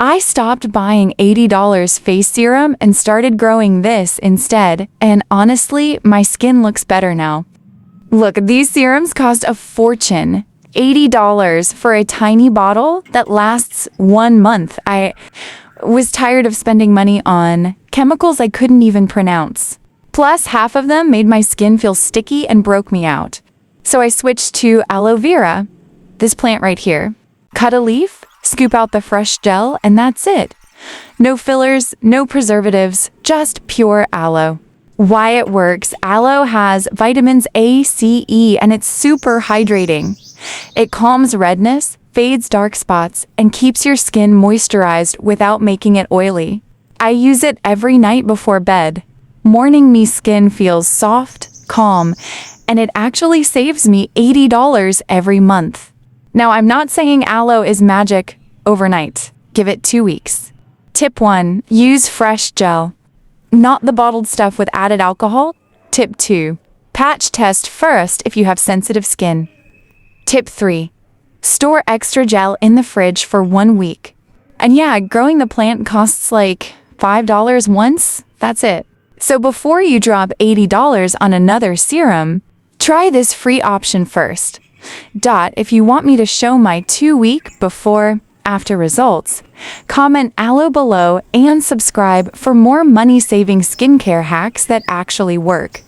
I stopped buying $80 face serum and started growing this instead, and honestly, my skin looks better now. Look, these serums cost a fortune. $80 for a tiny bottle that lasts 1 month. I was tired of spending money on chemicals I couldn't even pronounce. Plus, half of them made my skin feel sticky and broke me out. So I switched to aloe vera, this plant right here. Cut a leaf, scoop out the fresh gel, and that's it. No fillers, no preservatives, just pure aloe. Why it works: aloe has vitamins A, C, E, and it's super hydrating. It calms redness, fades dark spots, and keeps your skin moisturized without making it oily. I use it every night before bed. Morning me skin feels soft, calm, and it actually saves me $80 every month. Now, I'm not saying aloe is magic overnight. Give it 2 weeks. Tip 1. Use fresh gel, not the bottled stuff with added alcohol. Tip 2. Patch test first if you have sensitive skin. Tip 3. Store extra gel in the fridge for 1 week. And yeah, growing the plant costs like $5 once. That's it. So before you drop $80 on another serum, try this free option first. If you want me to show my 2-week before/after results, comment aloe below and subscribe for more money-saving skincare hacks that actually work.